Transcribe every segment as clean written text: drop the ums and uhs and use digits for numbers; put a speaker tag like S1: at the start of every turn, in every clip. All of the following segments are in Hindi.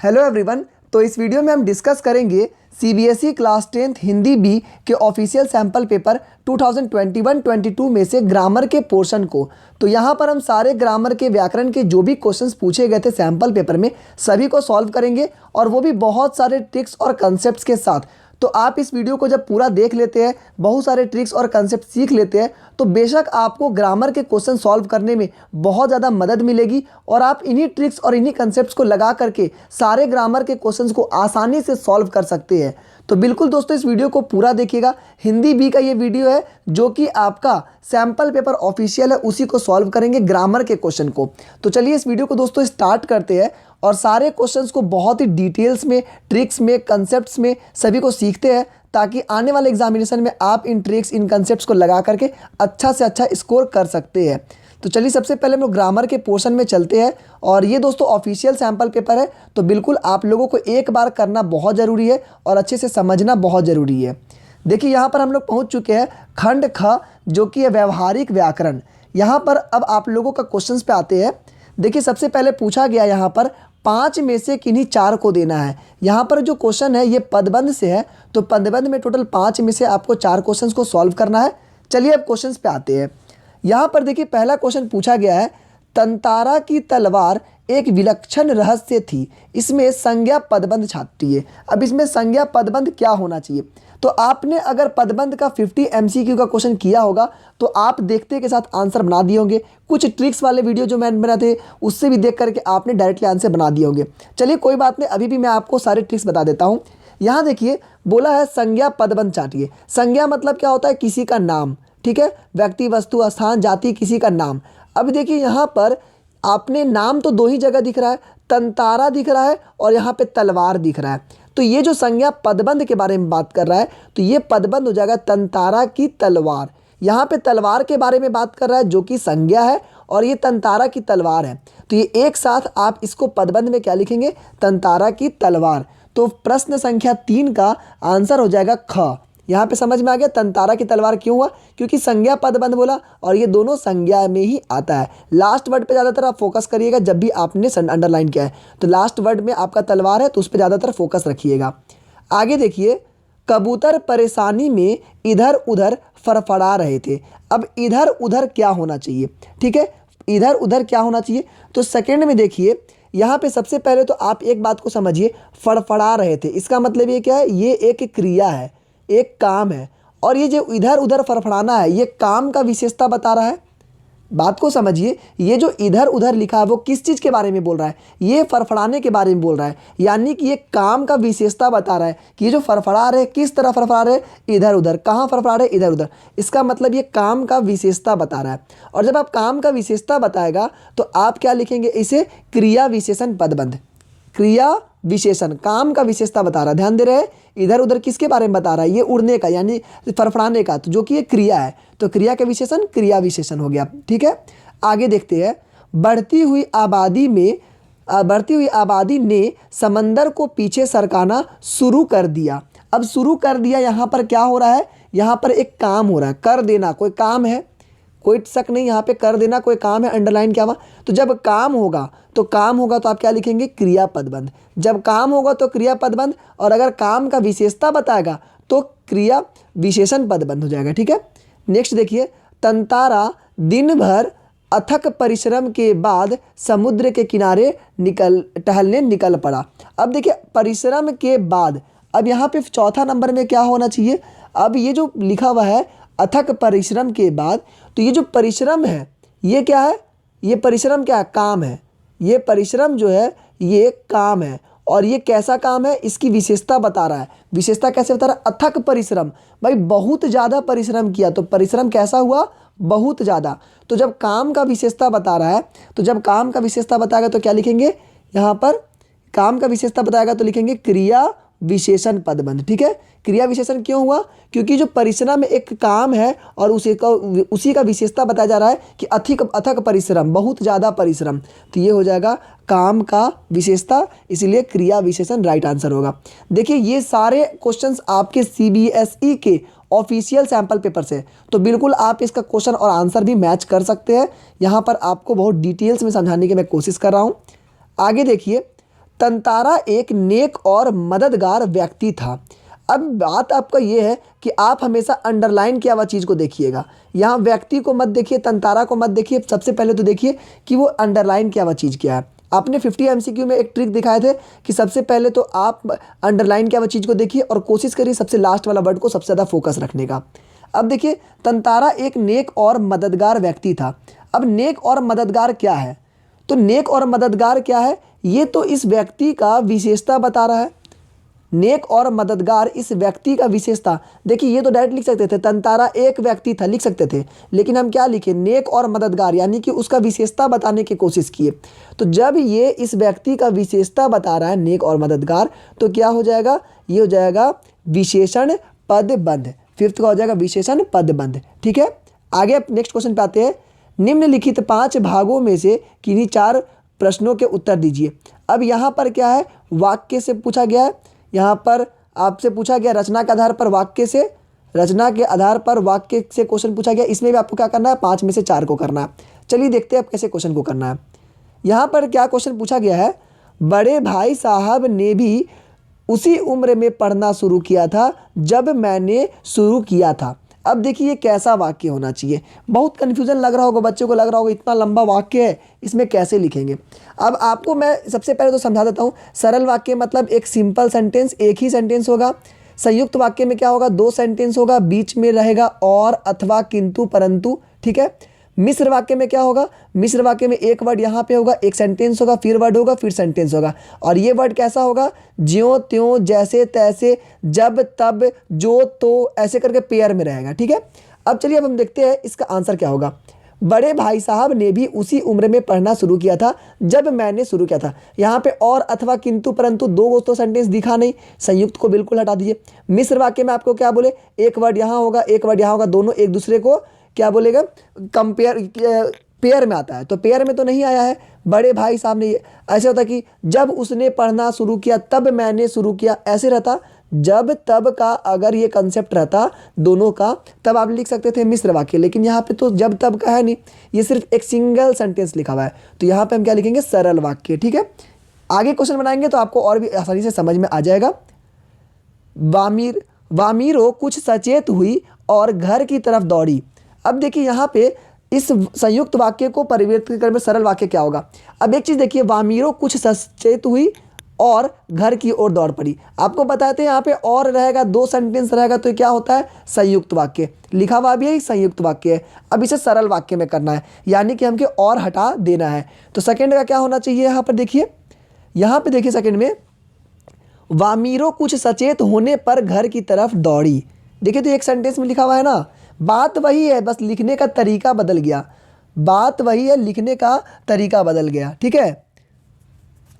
S1: Hello everyone. तो इस वीडियो में हम डिस्कस करेंगे CBSE class 10th Hindi B के ऑफिशियल सैम्पल पेपर 2021-22 में से ग्रामर के पोर्शन को। तो यहाँ पर हम सारे ग्रामर के व्याकरण के जो भी क्वेश्चंस पूछे गए थे सैम्पल पेपर में सभी को सॉल्व करेंगे, और वो भी बहुत सारे ट्रिक्स और कंसेप्ट्स के साथ। तो आप इस वीडियो को जब पूरा देख लेते हैं, बहुत सारे ट्रिक्स और कंसेप्ट सीख लेते हैं, तो बेशक आपको ग्रामर के क्वेश्चन सॉल्व करने में बहुत ज़्यादा मदद मिलेगी, और आप इन्हीं ट्रिक्स और इन्हीं कंसेप्ट्स को लगा करके सारे ग्रामर के क्वेश्चंस को आसानी से सॉल्व कर सकते हैं। तो बिल्कुल दोस्तों इस वीडियो को पूरा देखिएगा। हिंदी बी का ये वीडियो है जो कि आपका सैम्पल पेपर ऑफिशियल है, उसी को सॉल्व करेंगे ग्रामर के क्वेश्चन को। तो चलिए इस वीडियो को दोस्तों स्टार्ट करते हैं और सारे क्वेश्चंस को बहुत ही डिटेल्स में, ट्रिक्स में, कंसेप्ट्स में सभी को सीखते हैं, ताकि आने वाले एग्जामिनेशन में आप इन ट्रिक्स, इन कंसेप्ट्स को लगा करके अच्छा से अच्छा स्कोर कर सकते हैं। तो चलिए सबसे पहले हम लोग ग्रामर के पोर्शन में चलते हैं, और ये दोस्तों ऑफिशियल सैम्पल पेपर है, तो बिल्कुल आप लोगों को एक बार करना बहुत ज़रूरी है और अच्छे से समझना बहुत ज़रूरी है। देखिए यहाँ पर हम लोग पहुँच चुके हैं खंड ख, जो कि है व्यवहारिक व्याकरण। यहाँ पर अब आप लोगों का क्वेश्चंस पे आते हैं। देखिए सबसे पहले पूछा गया यहाँ पर 5 में से किन्हीं 4 को देना है। यहाँ पर जो क्वेश्चन है ये पदबंध से है, तो पदबंध में टोटल 5 में से आपको 4 क्वेश्चंस को सॉल्व करना है। चलिए अब क्वेश्चंस पे आते हैं। यहाँ पर देखिए पहला क्वेश्चन पूछा गया है, तंतारा की तलवार एक विलक्षण रहस्य थी, इसमें संज्ञा पदबंध छापती है। अब इसमें संज्ञा पदबंध क्या होना चाहिए? तो आपने अगर पदबंध का 50 MCQ का क्वेश्चन किया होगा तो आप देखते के साथ आंसर बना दिए होंगे। कुछ ट्रिक्स वाले वीडियो जो मैंने बनाए थे उससे भी देख करके आपने डायरेक्टली आंसर बना दिए होंगे। चलिए कोई बात नहीं, अभी भी मैं आपको सारे ट्रिक्स बता देता हूँ। यहाँ देखिए बोला है संज्ञा पदबंध छाटिए। संज्ञा मतलब क्या होता है? किसी का नाम, ठीक है, व्यक्ति, वस्तु, स्थान, जाति, किसी का नाम। अब देखिए यहाँ पर आपने नाम तो 2 ही जगह दिख रहा है, तंतारा दिख रहा है और यहाँ पे तलवार दिख रहा है। तो ये जो संज्ञा पदबंध के बारे में बात कर रहा है, तो ये पदबंध हो जाएगा तंतारा की तलवार। यहाँ पे तलवार के बारे में बात कर रहा है जो कि संज्ञा है, और ये तंतारा की तलवार है। तो ये एक साथ आप इसको पदबंध में क्या लिखेंगे? तंतारा की तलवार। तो प्रश्न संख्या 3 का आंसर हो जाएगा ख। यहाँ पे समझ में आ गया तंतारा की तलवार क्यों हुआ? क्योंकि संज्ञा पदबंध बोला और ये दोनों संज्ञा में ही आता है। लास्ट वर्ड पे ज़्यादातर आप फोकस करिएगा जब भी आपने अंडरलाइन किया है, तो लास्ट वर्ड में आपका तलवार है तो उस पर ज़्यादातर फोकस रखिएगा। आगे देखिए, कबूतर परेशानी में इधर उधर फड़फड़ा रहे थे। अब इधर उधर क्या होना चाहिए? ठीक है, इधर उधर क्या होना चाहिए? तो सेकेंड में देखिए यहाँ पे सबसे पहले तो आप एक बात को समझिए, फड़फड़ा रहे थे, इसका मतलब ये क्या है? ये एक क्रिया है, एक काम है, और ये जो इधर उधर फड़फड़ाना है ये काम का विशेषता बता रहा है। बात को समझिए, ये जो इधर उधर लिखा है वो किस चीज़ के बारे में बोल रहा है? ये फड़फड़ाने के बारे में बोल रहा है, यानी कि ये काम का विशेषता बता रहा है कि ये जो फड़फड़ा रहे किस तरह फड़फड़ा रहे? इधर उधर। कहाँ फड़फड़ा रहे? इधर उधर। इसका मतलब ये काम का विशेषता बता रहा है। और जब आप काम का विशेषता बताएगा तो आप क्या लिखेंगे? इसे क्रिया विशेषण पदबंध। क्रिया विशेषण काम का विशेषता बता रहा है। ध्यान दे रहे हैं, इधर उधर किसके बारे में बता रहा है? ये उड़ने का यानी फड़फड़ाने का, तो जो कि ये क्रिया है, तो क्रिया का विशेषण क्रिया विशेषण हो गया। ठीक है, आगे देखते हैं। बढ़ती हुई आबादी ने समंदर को पीछे सरकाना शुरू कर दिया। अब शुरू कर दिया यहाँ पर क्या हो रहा है? यहाँ पर एक काम हो रहा है, कर देना कोई काम है, कोई शक नहीं, यहाँ पे कर देना कोई काम है। अंडरलाइन क्या हुआ? तो जब काम होगा तो आप क्या लिखेंगे? क्रिया पदबंध। जब काम होगा तो क्रिया पदबंध, और अगर काम का विशेषता बताएगा तो क्रिया विशेषण पदबंध हो जाएगा। ठीक है, नेक्स्ट देखिए, तंतारा दिन भर अथक परिश्रम के बाद समुद्र के किनारे टहलने निकल पड़ा। अब देखिए परिश्रम के बाद, अब यहाँ पे चौथा नंबर में क्या होना चाहिए? अब ये जो लिखा हुआ है अथक परिश्रम के बाद, तो ये जो परिश्रम है ये क्या है? ये परिश्रम क्या है? काम है। ये परिश्रम जो है ये काम है, और ये कैसा काम है? इसकी विशेषता बता रहा है। विशेषता कैसे बता रहा है? अथक परिश्रम, भाई बहुत ज़्यादा परिश्रम किया, तो परिश्रम कैसा हुआ? बहुत ज़्यादा। तो जब काम का विशेषता बता रहा है, तो जब काम का विशेषता बताएगा तो क्या लिखेंगे? यहाँ पर काम का विशेषता बताएगा तो लिखेंगे क्रिया विशेषण पदबंध। ठीक है, क्रिया विशेषण क्यों हुआ? क्योंकि जो परिश्रम एक काम है और उसी का विशेषता बताया जा रहा है कि अथक परिश्रम, बहुत ज़्यादा परिश्रम, तो ये हो जाएगा काम का विशेषता, इसीलिए क्रिया विशेषण राइट आंसर होगा। देखिए ये सारे क्वेश्चंस आपके सीबीएसई के ऑफिशियल सैम्पल पेपर से, तो बिल्कुल आप इसका क्वेश्चन और आंसर भी मैच कर सकते हैं। यहाँ पर आपको बहुत डिटेल्स में समझाने की मैं कोशिश कर रहा हूँ। आगे देखिए, तंतारा एक नेक और मददगार व्यक्ति था। अब बात आपका ये है कि आप हमेशा अंडरलाइन किया हुआ चीज़ को देखिएगा। यहाँ व्यक्ति को मत देखिए, तंतारा को मत देखिए, सबसे पहले तो देखिए कि वो अंडरलाइन किया हुआ चीज़ क्या है। आपने 50 MCQ में एक ट्रिक दिखाए थे कि सबसे पहले तो आप अंडरलाइन किया हुआ चीज़ को देखिए और कोशिश करिए सबसे लास्ट वाला वर्ड को सबसे ज़्यादा फोकस रखने का। अब देखिए, तंतारा एक नेक और मददगार व्यक्ति था। अब नेक और मददगार क्या है? तो नेक और मददगार क्या है? ये तो इस व्यक्ति का विशेषता बता रहा है। नेक और मददगार इस व्यक्ति का विशेषता। देखिए, ये तो डायरेक्ट लिख सकते थे तंतारा एक व्यक्ति था, लिख सकते थे, लेकिन हम क्या लिखे? नेक और मददगार, यानी कि उसका विशेषता बताने की कोशिश किए। तो जब ये इस व्यक्ति का विशेषता बता रहा है नेक और मददगार, तो क्या हो जाएगा? ये हो जाएगा विशेषण पदबंध। फिफ्थ का हो जाएगा विशेषण पदबंध। ठीक है, आगे नेक्स्ट क्वेश्चन पे आते हैं। निम्नलिखित 5 भागों में से किन्हीं 4 प्रश्नों के उत्तर दीजिए। अब यहाँ पर क्या है? वाक्य से पूछा गया है। यहाँ पर आपसे पूछा गया रचना के आधार पर वाक्य से, रचना के आधार पर वाक्य से क्वेश्चन पूछा गया। इसमें भी आपको क्या करना है? 5 में से 4 को करना है। चलिए देखते हैं अब कैसे क्वेश्चन को करना है। यहाँ पर क्या क्वेश्चन पूछा गया है? बड़े भाई साहब ने भी उसी उम्र में पढ़ना शुरू किया था जब मैंने शुरू किया था। अब देखिए ये कैसा वाक्य होना चाहिए। बहुत कन्फ्यूजन लग रहा होगा बच्चों को, लग रहा होगा इतना लंबा वाक्य है, इसमें कैसे लिखेंगे। अब आपको मैं सबसे पहले तो समझा देता हूँ। सरल वाक्य मतलब एक सिंपल सेंटेंस, एक ही सेंटेंस होगा। संयुक्त वाक्य में क्या होगा? 2 सेंटेंस होगा, बीच में रहेगा और, अथवा, किंतु, परंतु। ठीक है। मिश्र वाक्य में क्या होगा? मिश्र वाक्य में एक वर्ड यहाँ पे होगा, एक सेंटेंस होगा, फिर वर्ड होगा, फिर सेंटेंस होगा। और ये वर्ड कैसा होगा? ज्यों त्यों, जैसे तैसे, जब तब, जो तो, ऐसे करके पेयर में रहेगा। ठीक है। अब चलिए अब हम देखते हैं इसका आंसर क्या होगा। बड़े भाई साहब ने भी उसी उम्र में पढ़ना शुरू किया था जब मैंने शुरू किया था। यहाँ पे और, अथवा, किंतु, परंतु 2 तो सेंटेंस दिखा नहीं, संयुक्त को बिल्कुल हटा दीजिए। मिश्र वाक्य में आपको क्या बोले? एक वर्ड यहाँ होगा, एक वर्ड यहाँ होगा, दोनों एक दूसरे को क्या बोलेगा? कंपेयर, पेयर में आता है, तो पेयर में तो नहीं आया है। बड़े भाई साहब ने, ऐसे होता कि जब उसने पढ़ना शुरू किया तब मैंने शुरू किया, ऐसे रहता। जब तब का अगर ये कंसेप्ट रहता दोनों का, तब आप लिख सकते थे मिश्र वाक्य, लेकिन यहाँ पे तो जब तब का है नहीं, ये सिर्फ एक सिंगल सेंटेंस लिखा हुआ है, तो यहाँ पे हम क्या लिखेंगे? सरल वाक्य। ठीक है। आगे क्वेश्चन बनाएंगे तो आपको और भी आसानी से समझ में आ जाएगा। वामीरो कुछ सचेत हुई और घर की तरफ दौड़ी। अब देखिए यहाँ पे इस संयुक्त वाक्य को परिवर्तित करने में सरल वाक्य क्या होगा? अब एक चीज़ देखिए, वामीरो कुछ सचेत हुई और घर की ओर दौड़ पड़ी। आपको बताते हैं यहाँ पे और रहेगा, 2 सेंटेंस रहेगा, तो क्या होता है? संयुक्त वाक्य। लिखा हुआ भी है संयुक्त वाक्य है। अब इसे सरल वाक्य में करना है, यानी कि हमको और हटा देना है। तो सेकंड का क्या होना चाहिए? यहाँ पर देखिए, यहाँ पे देखिए सेकंड में, वामीरो कुछ सचेत होने पर घर की तरफ दौड़ी। देखिए तो एक सेंटेंस में लिखा हुआ है ना, बात वही है, बस लिखने का तरीका बदल गया। बात वही है, लिखने का तरीका बदल गया। ठीक है।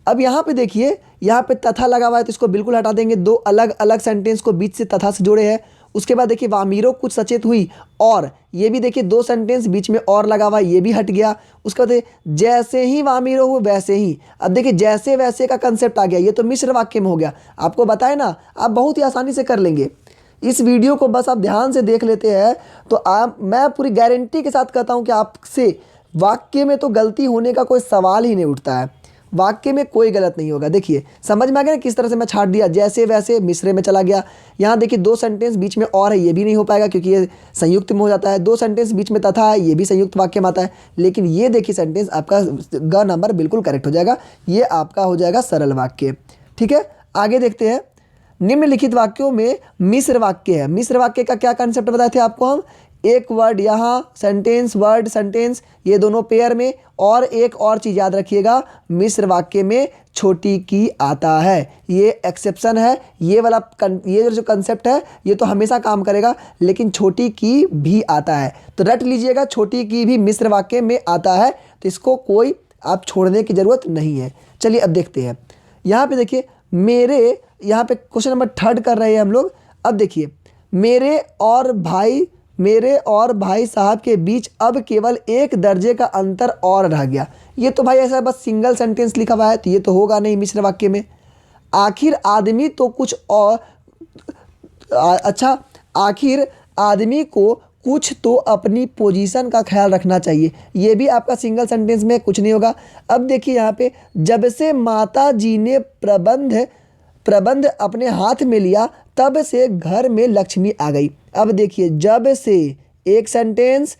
S1: अब यहाँ पे देखिए, यहाँ पे तथा लगा हुआ है, तो इसको बिल्कुल हटा देंगे। 2 अलग अलग सेंटेंस को बीच से तथा से जोड़े हैं। उसके बाद देखिए वामीरो कुछ सचेत हुई, और ये भी देखिए 2 सेंटेंस बीच में और लगा हुआ है, ये भी हट गया। उसके बाद जैसे ही वामीरो हुए वैसे ही। अब देखिए जैसे वैसे का कंसेप्ट आ गया, ये तो मिश्र वाक्य में हो गया। आपको बताए ना, आप बहुत ही आसानी से कर लेंगे। इस वीडियो को बस आप ध्यान से देख लेते हैं तो मैं पूरी गारंटी के साथ कहता हूं कि आपसे वाक्य में तो गलती होने का कोई सवाल ही नहीं उठता है। वाक्य में कोई गलत नहीं होगा। देखिए समझ में आ गया ना किस तरह से मैं छाट दिया, जैसे वैसे मिश्रे में चला गया। यहाँ देखिए 2 सेंटेंस बीच में और है, ये भी नहीं हो पाएगा क्योंकि ये संयुक्त में हो जाता है। 2 सेंटेंस बीच में तथा है, ये भी संयुक्त वाक्य में आता है। लेकिन ये देखिए सेंटेंस आपका ग नंबर बिल्कुल करेक्ट हो जाएगा, ये आपका हो जाएगा सरल वाक्य। ठीक है, आगे देखते हैं। निम्नलिखित वाक्यों में मिश्र वाक्य है। मिश्र वाक्य का क्या कंसेप्ट बताए थे आपको हम? एक वर्ड यहाँ, सेंटेंस, वर्ड, सेंटेंस, ये दोनों पेयर में। और एक और चीज़ याद रखिएगा, मिश्र वाक्य में छोटी की आता है, ये एक्सेप्शन है। ये वाला ये जो कंसेप्ट है ये तो हमेशा काम करेगा, लेकिन छोटी की भी आता है, तो रट लीजिएगा, छोटी की भी मिश्र वाक्य में आता है, तो इसको कोई आप छोड़ने की ज़रूरत नहीं है। चलिए अब देखते हैं। यहाँ पे देखिए मेरे, यहाँ पे क्वेश्चन नंबर 3 कर रहे हैं हम लोग। अब देखिए मेरे और भाई साहब के बीच अब केवल 1 दर्जे का अंतर और रह गया। ये तो भाई ऐसा बस सिंगल सेंटेंस लिखा हुआ है, तो ये तो होगा नहीं मिश्र वाक्य में। आखिर आदमी को कुछ तो अपनी पोजीशन का ख्याल रखना चाहिए। ये भी आपका सिंगल सेंटेंस में कुछ नहीं होगा। अब देखिए यहाँ पे, जब से माता जी ने प्रबंध अपने हाथ में लिया तब से घर में लक्ष्मी आ गई। अब देखिए, जब से एक सेंटेंस,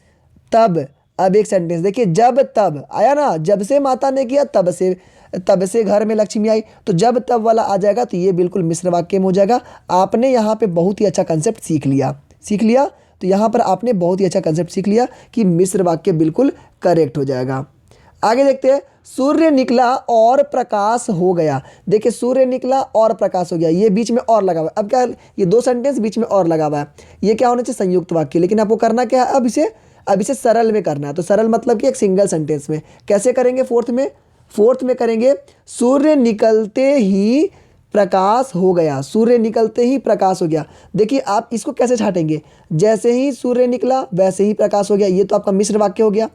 S1: तब अब एक सेंटेंस। देखिए, जब तब आया ना, जब से माता ने किया तब से घर में लक्ष्मी आई, तो जब तब वाला आ जाएगा तो ये बिल्कुल मिश्र वाक्य में हो जाएगा। आपने यहाँ पे बहुत ही अच्छा कंसेप्ट सीख लिया। तो यहाँ पर आपने बहुत ही अच्छा कंसेप्ट सीख लिया कि मिश्र वाक्य बिल्कुल करेक्ट हो जाएगा। आगे देखते हैं, सूर्य निकला और प्रकाश हो गया। देखिए, सूर्य निकला और प्रकाश हो गया, ये बीच में और लगा हुआ है। अब क्या, ये दो सेंटेंस बीच में और लगा हुआ है, ये क्या होना चाहिए, संयुक्त वाक्य। लेकिन आपको करना क्या है, अब इसे सरल में करना है। तो सरल मतलब कि एक सिंगल सेंटेंस में। कैसे करेंगे, फोर्थ में करेंगे, सूर्य निकलते ही प्रकाश हो गया। सूर्य निकलते ही प्रकाश हो गया। देखिए, आप इसको कैसे छाटेंगे, जैसे ही सूर्य निकला वैसे ही प्रकाश हो गया, ये तो आपका मिश्र वाक्य हो गया।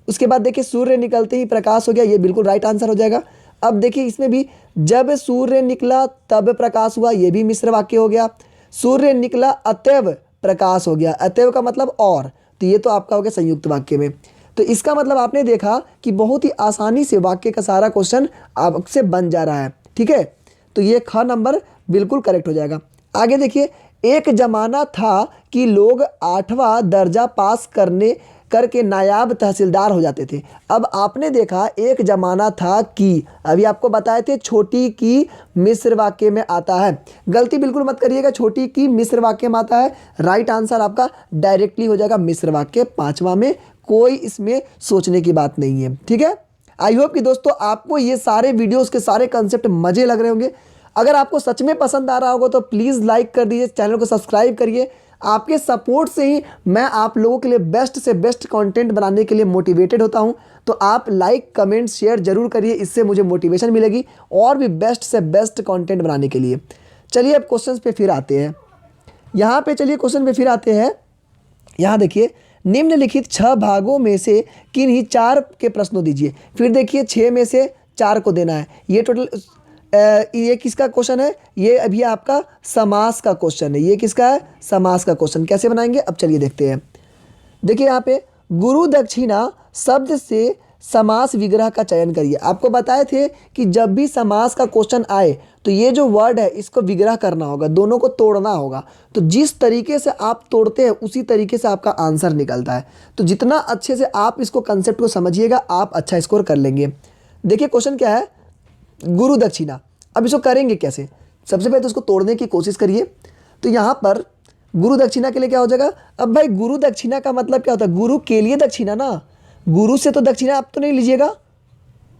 S1: उसके बाद देखिए, सूर्य निकलते ही प्रकाश हो गया, ये बिल्कुल राइट आंसर हो जाएगा। अब देखिए, इसमें भी जब सूर्य निकला तब प्रकाश हुआ, ये भी मिश्र वाक्य हो गया। सूर्य निकला अतएव प्रकाश हो गया, अतएव का मतलब और, तो ये तो आपका हो गया संयुक्त वाक्य में। तो इसका मतलब आपने देखा कि बहुत ही आसानी से वाक्य का सारा क्वेश्चन आपसे बन जा रहा है। ठीक है, तो ये ख नंबर बिल्कुल करेक्ट हो जाएगा। आगे देखिए, एक जमाना था कि लोग 8वां दर्जा पास करके नायाब तहसीलदार हो जाते थे। अब आपने देखा, एक जमाना था कि, अभी आपको बताए थे छोटी की मिश्र वाक्य में आता है। गलती बिल्कुल मत करिएगा, छोटी की मिश्र वाक्य में आता है। राइट आंसर आपका डायरेक्टली हो जाएगा मिश्र वाक्य, 5वां में, कोई इसमें सोचने की बात नहीं है। ठीक है, आई होप कि दोस्तों आपको ये सारे वीडियोस के सारे कंसेप्ट मजे लग रहे होंगे। अगर आपको सच में पसंद आ रहा होगा तो प्लीज़ लाइक कर दीजिए, चैनल को सब्सक्राइब करिए। आपके सपोर्ट से ही मैं आप लोगों के लिए बेस्ट से बेस्ट कंटेंट बनाने के लिए मोटिवेटेड होता हूं। तो आप लाइक, कमेंट, शेयर जरूर करिए, इससे मुझे मोटिवेशन मिलेगी और भी बेस्ट से बेस्ट कंटेंट बनाने के लिए। चलिए अब क्वेश्चन पे फिर आते हैं। यहाँ देखिए, निम्नलिखित 6 भागों में से किन्हीं 4 के प्रश्नों दीजिए। फिर देखिए, 6 में से 4 को देना है। ये टोटल ये किसका क्वेश्चन है, ये अभी आपका समास का क्वेश्चन है। ये किसका है, समास का क्वेश्चन। कैसे बनाएंगे, अब चलिए देखते हैं। देखिए, यहाँ पे गुरु दक्षिणा शब्द से समास विग्रह का चयन करिए। आपको बताए थे कि जब भी समास का क्वेश्चन आए तो ये जो वर्ड है इसको विग्रह करना होगा, दोनों को तोड़ना होगा। तो जिस तरीके से आप तोड़ते हैं उसी तरीके से आपका आंसर निकलता है। तो जितना अच्छे से आप इसको कंसेप्ट को समझिएगा, आप अच्छा स्कोर कर लेंगे। देखिए, क्वेश्चन क्या है, गुरु दक्षिणा। अब इसको करेंगे कैसे, सबसे पहले तो उसको तोड़ने की कोशिश करिए। तो यहाँ पर गुरु दक्षिणा के लिए क्या हो जाएगा, अब भाई गुरु दक्षिणा का मतलब क्या होता है, गुरु के लिए दक्षिणा ना, गुरु से तो दक्षिणा आप तो नहीं लीजिएगा,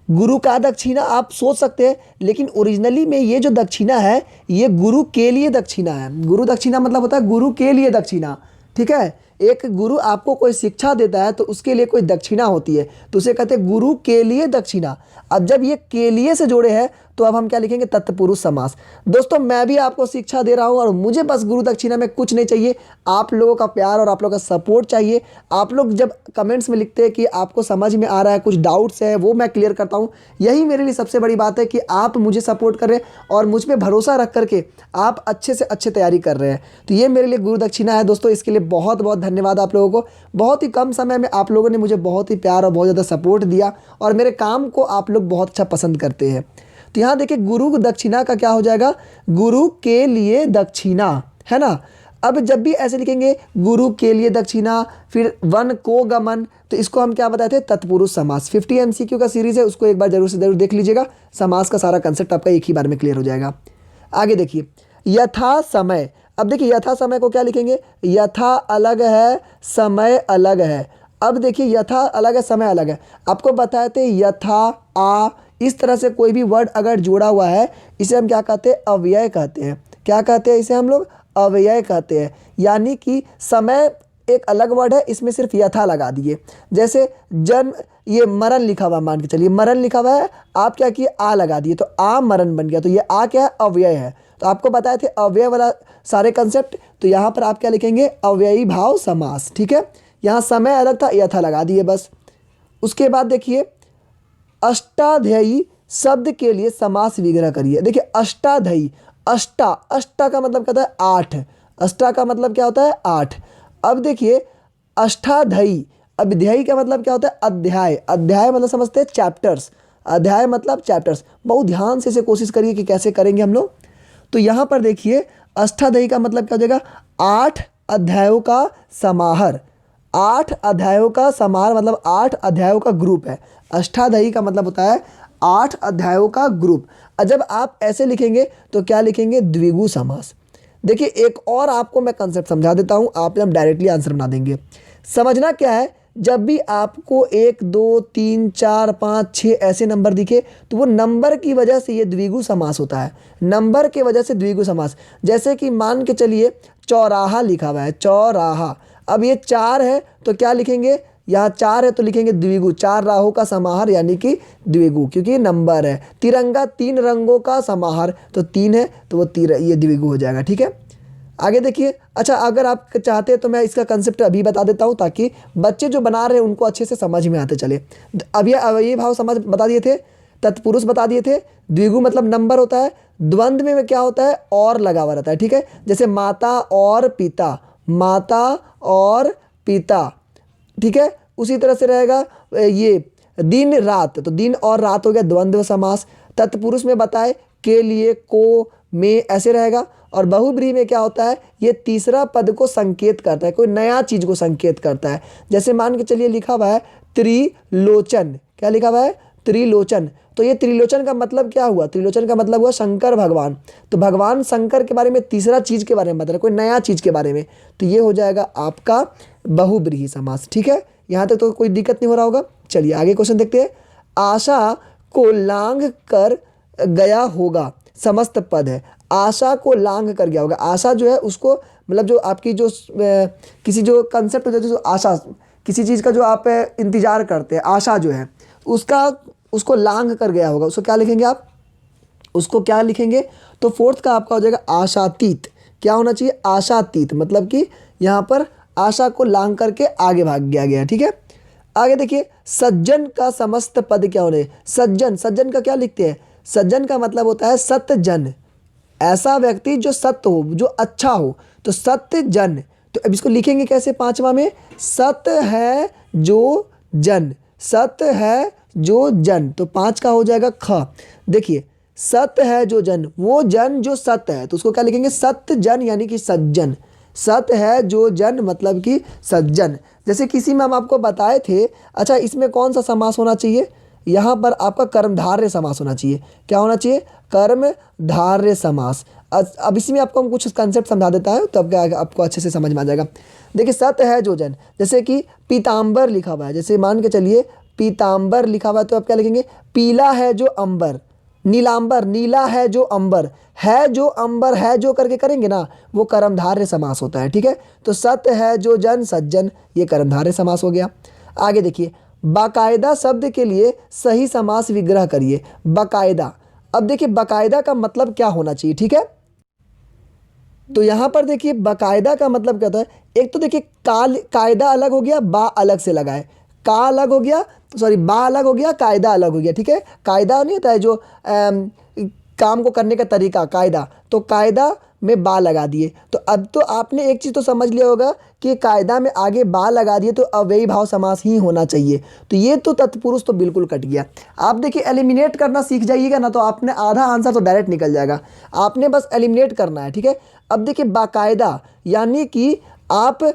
S1: गुरु का दक्षिणा आप सोच सकते हैं, लेकिन ओरिजिनली में ये जो दक्षिणा है ये गुरु के लिए दक्षिणा है। गुरु दक्षिणा मतलब होता है गुरु के लिए दक्षिणा। ठीक है, एक गुरु आपको कोई शिक्षा देता है तो उसके लिए कोई दक्षिणा होती है, तो उसे कहते हैं गुरु के लिए दक्षिणा। अब जब ये के लिए से जोड़े हैं तो अब हम क्या लिखेंगे, तत्पुरुष समास। दोस्तों, मैं भी आपको शिक्षा दे रहा हूं और मुझे बस गुरु दक्षिणा में कुछ नहीं चाहिए, आप लोगों का प्यार और आप लोगों का सपोर्ट चाहिए। आप लोग जब कमेंट्स में लिखते हैं कि आपको समझ में आ रहा है, कुछ डाउट्स है, वो मैं क्लियर करता हूं। यही मेरे लिए सबसे बड़ी बात है कि आप मुझे सपोर्ट कर रहे हैं और मुझ पर भरोसा रख करके आप अच्छे से अच्छे तैयारी कर रहे हैं। तो ये मेरे लिए गुरु दक्षिणा है दोस्तों। इसके लिए बहुत बहुत धन्यवाद आप लोगों को। बहुत ही कम समय में आप लोगों ने मुझे बहुत ही प्यार और बहुत ज़्यादा सपोर्ट दिया और मेरे काम को आप लोग बहुत अच्छा पसंद करते हैं। तो यहाँ देखिए, गुरु दक्षिणा का क्या हो जाएगा, गुरु के लिए दक्षिणा, है ना। अब जब भी ऐसे लिखेंगे गुरु के लिए दक्षिणा, फिर वन को गमन, तो इसको हम क्या बताए थे, तत्पुरुष समास। 50 MCQ का सीरीज है, उसको एक बार जरूर से जरूर देख लीजिएगा। समास का सारा कंसेप्ट आपका एक ही बार में क्लियर हो जाएगा। आगे देखिए, यथा समय। अब देखिए, यथा समय को क्या लिखेंगे, यथा अलग है, समय अलग है। अब देखिए, यथा अलग है, समय अलग है। आपको बताए थे यथा, आ, इस तरह से कोई भी वर्ड अगर जोड़ा हुआ है इसे हम क्या कहते हैं, अव्यय कहते हैं। क्या कहते हैं इसे हम लोग, अव्यय कहते हैं। यानी कि समय एक अलग वर्ड है, इसमें सिर्फ यथा लगा दिए। जैसे जन्म, ये मरण लिखा हुआ, मान के चलिए मरण लिखा हुआ है, आप क्या किए, आ लगा दिए, तो आ मरण बन गया। तो ये आ क्या है, अव्यय है। तो आपको बताए थे अव्यय वाला सारे कंसेप्ट, तो यहाँ पर आप क्या लिखेंगे, अव्ययी भाव समास। ठीक है, यहाँ समय अलग था, यथा लगा दिए बस। उसके बाद देखिए, अष्टाध्यायी शब्द के लिए समास विग्रह करिए। देखिए, अष्टाध्यायी, अष्टा का मतलब क्या होता है, 8। अष्टा का मतलब क्या होता है, 8। अब देखिए, अष्टाध्यायी, अध्यायी का मतलब क्या होता है? अध्याय। अध्याय मतलब समझते हैं चैप्टर्स, अध्याय मतलब चैप्टर्स। बहुत ध्यान से इसे कोशिश करिए कि कैसे करेंगे हम लोग। तो यहाँ पर देखिए अष्टाध्यायी का मतलब क्या हो जाएगा? 8 अध्यायों का समाहार। 8 अध्यायों का समाहार मतलब 8 अध्यायों का ग्रुप है। अष्टाध्यायी का मतलब होता है 8 अध्यायों का ग्रुप। और जब आप ऐसे लिखेंगे तो क्या लिखेंगे? द्विगु समास। देखिए एक और आपको मैं कंसेप्ट समझा देता हूँ, आप एकदम डायरेक्टली आंसर बना देंगे। समझना क्या है, जब भी आपको 1 2 3 4 5 6 ऐसे नंबर दिखे तो वो नंबर की वजह से ये द्विगु समास होता है। नंबर के वजह से द्विगु समास। जैसे कि मान के चलिए चौराहा लिखा हुआ है, चौराहा। अब ये 4 है तो क्या लिखेंगे? यहाँ 4 है तो लिखेंगे द्विगु, 4 राहों का समाहार यानी कि द्विगु, क्योंकि ये नंबर है। तिरंगा 3 रंगों का समाहार, तो 3 है तो वो ये द्विगु हो जाएगा। ठीक है, आगे देखिए। अच्छा अगर आप चाहते हैं तो मैं इसका कंसेप्ट अभी बता देता हूँ ताकि बच्चे जो बना रहे हैं उनको अच्छे से समझ में आते चले। अब ये भाव समझ बता दिए थे, तत्पुरुष बता दिए थे, द्विगु मतलब नंबर होता है, द्वंद्व में क्या होता है? और लगा हुआ रहता है। ठीक है, जैसे माता और पिता, माता और पिता। ठीक है, उसी तरह से रहेगा ये दिन रात, तो दिन और रात हो गया द्वंद्व समास। तत्पुरुष में बताए के लिए, को, में, ऐसे रहेगा। और बहुब्रीहि में क्या होता है? ये तीसरा पद को संकेत करता है, कोई नया चीज को संकेत करता है। जैसे मान के चलिए लिखा हुआ है त्रिलोचन, क्या लिखा हुआ है? त्रिलोचन। तो ये त्रिलोचन का मतलब क्या हुआ? त्रिलोचन का मतलब हुआ शंकर भगवान। तो भगवान शंकर के बारे में तीसरा चीज के बारे में बता रहा है, कोई नया चीज के बारे में, तो ये हो जाएगा आपका बहुब्रीहि समास। ठीक है, यहाँ तक तो कोई दिक्कत नहीं हो रहा होगा। चलिए आगे क्वेश्चन देखते हैं। आशा को लांघ कर गया होगा, समस्त पद है। आशा को लांघ कर गया होगा। आशा जो है उसको मतलब जो आपकी जो किसी जो कंसेप्ट होता है, जो आशा किसी चीज़ का जो आप इंतजार करते हैं, आशा जो है उसका, उसको लांघ कर गया होगा, उसको क्या लिखेंगे आप? उसको क्या लिखेंगे? तो फोर्थ का आपका हो जाएगा आशातीत। क्या होना चाहिए? आशातीत, मतलब कि यहाँ पर आशा को लांघ करके आगे भाग गया। ठीक है, आगे देखिए। सज्जन का समस्त पद क्या होने? सज्जन, सज्जन का क्या लिखते हैं? सज्जन का मतलब होता है सत्य जन, ऐसा व्यक्ति जो सत्य हो, जो अच्छा हो, तो सत्य जन। तो अब इसको लिखेंगे कैसे? 5वां में सत्य है जो जन, सत्य है जो जन, तो 5 का हो जाएगा ख। देखिए सत्य है जो जन, वो जन जो सत्य है, तो उसको क्या लिखेंगे? सत्य जन यानी कि सज्जन। सत्य है जो जन मतलब कि सज्जन। जैसे किसी में हम आपको बताए थे। अच्छा इसमें कौन सा समास होना चाहिए? यहाँ पर आपका कर्मधारय समास होना चाहिए। क्या होना चाहिए? कर्मधारय समास। अब इसमें आपको हम कुछ कंसेप्ट समझा देता है, तब क्या आपको अच्छे से समझ में आ जाएगा। देखिए सत्य है जो जन, जैसे कि पीताम्बर लिखा हुआ है, जैसे मान के चलिए पीताम्बर लिखा हुआ है तो आप क्या लिखेंगे? पीला है जो अंबर, नीलांबर, नीला है जो अंबर, है जो अंबर, है जो करके करेंगे ना, वो कर्मधारय समास होता है। ठीक है, तो सत्य है जो जन सज्जन, ये कर्मधारय समास हो गया। आगे देखिए। बाकायदा शब्द के लिए सही समास विग्रह करिए। बाकायदा, अब देखिए बाकायदा का मतलब क्या होना चाहिए? ठीक है, तो यहाँ पर देखिए बाकायदा का मतलब क्या होता है? एक तो देखिए कायदा अलग हो गया, बा अलग से लगाए, का अलग हो गया, सॉरी बा अलग हो गया, कायदा अलग हो गया। ठीक है, कायदा नहीं होता है जो काम को करने का तरीका, कायदा, तो कायदा में बा लगा दिए। तो अब तो आपने एक चीज़ तो समझ लिया होगा कि कायदा में आगे बा लगा दिए तो अव्ययी भाव समास ही होना चाहिए। तो ये तो तत्पुरुष तो बिल्कुल कट गया। आप देखिए एलिमिनेट करना सीख जाइएगा ना, तो आपने आधा आंसर तो डायरेक्ट निकल जाएगा। आपने बस एलिमिनेट करना है। ठीक है, अब देखिए बाकायदा यानी कि आप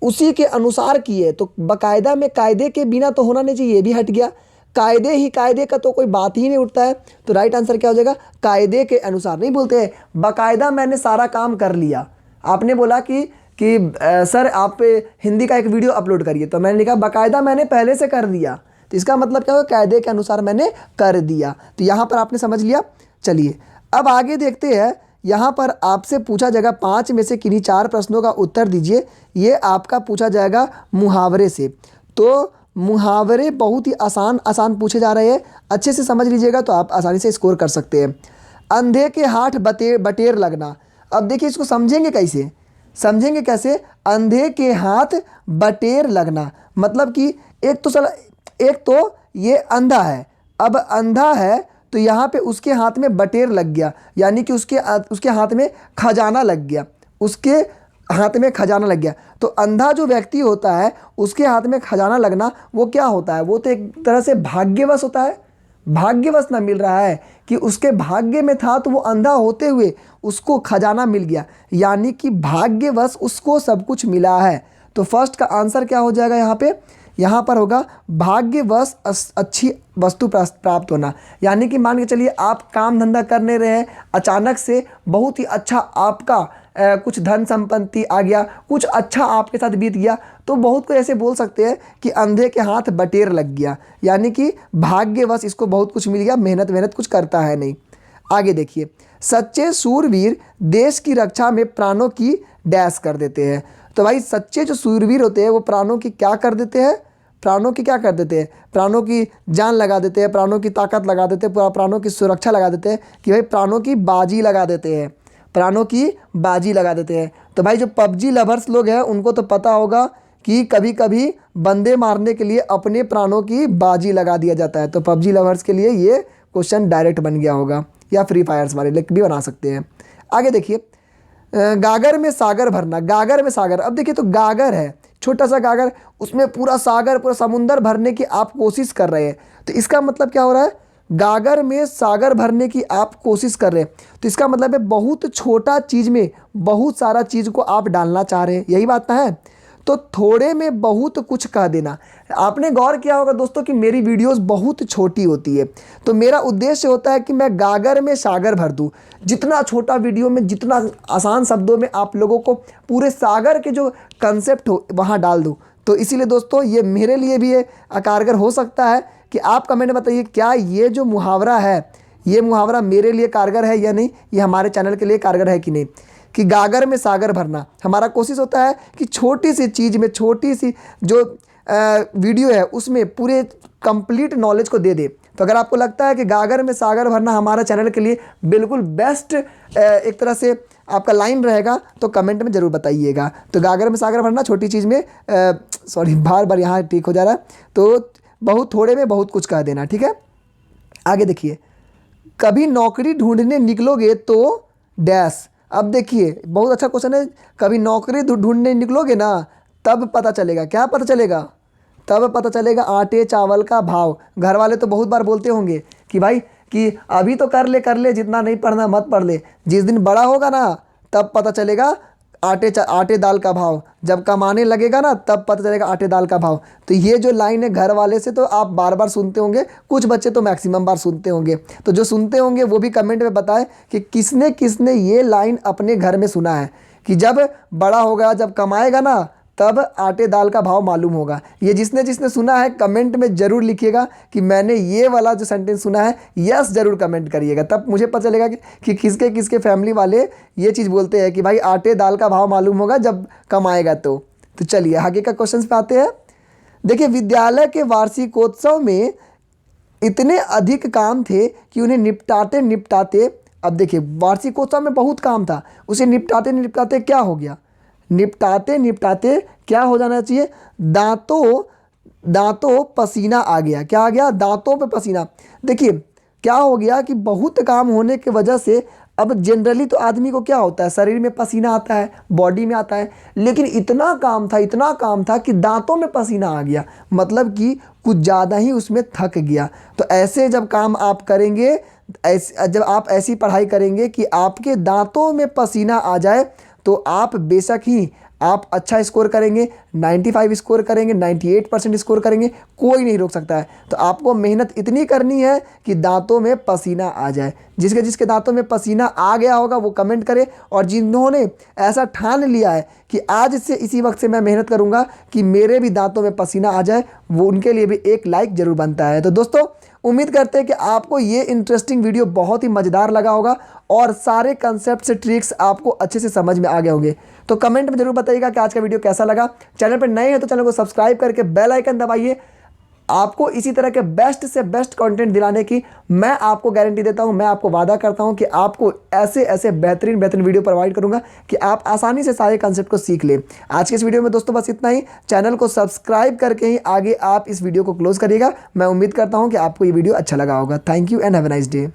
S1: उसी के अनुसार किए, तो बाकायदा में कायदे के बिना तो होना नहीं चाहिए, ये भी हट गया। कायदे ही कायदे का तो कोई बात ही नहीं उठता है, तो राइट आंसर क्या हो जाएगा? कायदे के अनुसार। नहीं बोलते हैं बाकायदा मैंने सारा काम कर लिया। आपने बोला कि सर आप हिंदी का एक वीडियो अपलोड करिए, तो मैंने लिखा बाकायदा मैंने पहले से कर दिया, तो इसका मतलब क्या होगा? कायदे के अनुसार मैंने कर दिया। तो यहाँ पर आपने समझ लिया। चलिए अब आगे देखते हैं। यहाँ पर आपसे पूछा जाएगा 5 में से किन्हीं 4 प्रश्नों का उत्तर दीजिए। ये आपका पूछा जाएगा मुहावरे से। तो मुहावरे बहुत ही आसान पूछे जा रहे हैं, अच्छे से समझ लीजिएगा तो आप आसानी से स्कोर कर सकते हैं। अंधे के हाथ बटेर लगना। अब देखिए इसको समझेंगे कैसे? समझेंगे कैसे? अंधे के हाथ बटेर लगना मतलब कि एक तो ये अंधा है, अब अंधा है तो यहाँ पे उसके हाथ में बटेर लग गया, यानी कि उसके हाथ में खजाना लग गया, उसके हाथ में खजाना लग गया। तो अंधा जो व्यक्ति होता है उसके हाथ में खजाना लगना वो क्या होता है, वो तो एक तरह से भाग्यवश होता है। भाग्यवश ना मिल रहा है कि उसके भाग्य में था, तो वो अंधा होते हुए उसको खजाना मिल गया, यानी कि भाग्यवश उसको सब कुछ मिला है। तो फर्स्ट का आंसर क्या हो जाएगा यहाँ पर होगा भाग्यवश अच्छी वस्तु प्राप्त होना। यानी कि मान के चलिए आप काम धंधा करने रहे, अचानक से बहुत ही अच्छा आपका कुछ धन संपत्ति आ गया, कुछ अच्छा आपके साथ बीत गया, तो बहुत को ऐसे बोल सकते हैं कि अंधे के हाथ बटेर लग गया, यानी कि भाग्यवश इसको बहुत कुछ मिल गया, मेहनत कुछ करता है नहीं। आगे देखिए, सच्चे सूरवीर देश की रक्षा में प्राणों की डैश कर देते हैं। तो भाई सच्चे जो सूरवीर होते हैं वो प्राणों की क्या कर देते हैं, प्राणों की क्या कर देते हैं, प्राणों की जान लगा देते हैं, प्राणों की ताकत लगा देते हैं, प्राणों की सुरक्षा लगा देते हैं, कि भाई प्राणों की बाजी लगा देते हैं, प्राणों की बाजी लगा देते हैं। तो भाई जो पबजी लवर्स लोग हैं उनको तो पता होगा कि कभी कभी बंदे मारने के लिए अपने प्राणों की बाजी लगा दिया जाता है। तो पबजी लवर्स के लिए ये क्वेश्चन डायरेक्ट बन गया होगा, या फ्री फायर्स वाले लोग भी बना सकते हैं। आगे देखिए, गागर में सागर भरना। गागर में सागर, अब देखिए तो गागर है, छोटा सा गागर, उसमें पूरा सागर पूरा समुंदर भरने की आप कोशिश कर रहे हैं। तो इसका मतलब क्या हो रहा है, गागर में सागर भरने की आप कोशिश कर रहे हैं, तो इसका मतलब है बहुत छोटा चीज़ में बहुत सारा चीज़ को आप डालना चाह रहे हैं, यही बात ना है। तो थोड़े में बहुत कुछ कह देना। आपने गौर किया होगा दोस्तों कि मेरी वीडियोस बहुत छोटी होती है, तो मेरा उद्देश्य होता है कि मैं गागर में सागर भर दूं। जितना छोटा वीडियो में, जितना आसान शब्दों में आप लोगों को पूरे सागर के जो कंसेप्ट हो वहाँ डाल दूं। तो इसीलिए दोस्तों ये मेरे लिए भी ये कारगर हो सकता है कि आप कमेंट में बताइए क्या ये जो मुहावरा है, ये मुहावरा मेरे लिए कारगर है या नहीं, ये हमारे चैनल के लिए कारगर है कि नहीं। कि गागर में सागर भरना, हमारा कोशिश होता है कि छोटी सी चीज़ में, छोटी सी जो वीडियो है उसमें पूरे कंप्लीट नॉलेज को दे दे। तो अगर आपको लगता है कि गागर में सागर भरना हमारा चैनल के लिए बिल्कुल बेस्ट एक तरह से आपका लाइन रहेगा, तो कमेंट में ज़रूर बताइएगा। तो गागर में सागर भरना, छोटी चीज़ में सॉरी बार बार यहाँ ठीक हो जा रहा है, तो बहुत थोड़े में बहुत कुछ कह देना, ठीक है। आगे देखिए, कभी नौकरी ढूंढने निकलोगे तो डैश। अब देखिए बहुत अच्छा क्वेश्चन है, कभी नौकरी ढूंढने निकलोगे ना तब पता चलेगा, क्या पता चलेगा, तब पता चलेगा आटे चावल का भाव। घर वाले तो बहुत बार बोलते होंगे कि भाई कि अभी तो कर ले जितना नहीं पढ़ना मत पढ़ ले, जिस दिन बड़ा होगा ना तब पता चलेगा आटे दाल का भाव, जब कमाने लगेगा ना तब पता चलेगा आटे दाल का भाव। तो ये जो लाइन है घर वाले से तो आप बार बार सुनते होंगे, कुछ बच्चे तो मैक्सिमम बार सुनते होंगे। तो जो सुनते होंगे वो भी कमेंट में बताएं कि किसने किसने ये लाइन अपने घर में सुना है, कि जब बड़ा होगा, जब कमाएगा ना तब आटे दाल का भाव मालूम होगा। ये जिसने जिसने सुना है कमेंट में ज़रूर लिखिएगा कि मैंने ये वाला जो सेंटेंस सुना है, यस ज़रूर कमेंट करिएगा, तब मुझे पता चलेगा कि किसके किसके फैमिली वाले ये चीज़ बोलते हैं कि भाई आटे दाल का भाव मालूम होगा जब कमाएगा। तो चलिए आगे का क्वेश्चन पे आते हैं। देखिए, विद्यालय के वार्षिकोत्सव में इतने अधिक काम थे कि उन्हें निपटाते निपटाते, अब देखिए वार्षिकोत्सव में बहुत काम था, उसे निपटाते निपटाते क्या हो गया, निपटाते निपटाते क्या हो जाना चाहिए, दांतों पसीना आ गया। क्या आ गया, दांतों पे पसीना। देखिए क्या हो गया कि बहुत काम होने की वजह से अब जनरली तो आदमी को क्या होता है, शरीर में पसीना आता है, बॉडी में आता है, लेकिन इतना काम था कि दांतों में पसीना आ गया, मतलब कि कुछ ज़्यादा ही उसमें थक गया। तो ऐसे जब काम आप करेंगे, जब आप ऐसी पढ़ाई करेंगे कि आपके दांतों में पसीना आ जाए, तो आप बेशक ही आप अच्छा स्कोर करेंगे, 95 स्कोर करेंगे, 98% स्कोर करेंगे, कोई नहीं रोक सकता है। तो आपको मेहनत इतनी करनी है कि दांतों में पसीना आ जाए। जिसके जिसके दांतों में पसीना आ गया होगा वो कमेंट करे, और जिन्होंने ऐसा ठान लिया है कि आज से इसी वक्त से मैं मेहनत करूंगा कि मेरे भी दांतों में पसीना आ जाए, वो उनके लिए भी एक लाइक ज़रूर बनता है। तो दोस्तों उम्मीद करते हैं कि आपको ये इंटरेस्टिंग वीडियो बहुत ही मज़ेदार लगा होगा और सारे कंसेप्ट से ट्रिक्स आपको अच्छे से समझ में आ गए होंगे। तो कमेंट में जरूर बताइएगा कि आज का वीडियो कैसा लगा। चैनल पर नए हैं तो चैनल को सब्सक्राइब करके बेल आइकन दबाइए। आपको इसी तरह के बेस्ट से बेस्ट कंटेंट दिलाने की मैं आपको गारंटी देता हूं, मैं आपको वादा करता हूं कि आपको ऐसे ऐसे बेहतरीन वीडियो प्रोवाइड करूंगा कि आप आसानी से सारे कंसेप्ट को सीख लें। आज के इस वीडियो में दोस्तों बस इतना ही। चैनल को सब्सक्राइब करके ही आगे आप इस वीडियो को क्लोज करिएगा। मैं उम्मीद करता हूं कि आपको ये वीडियो अच्छा लगा होगा। Thank you and have a nice day.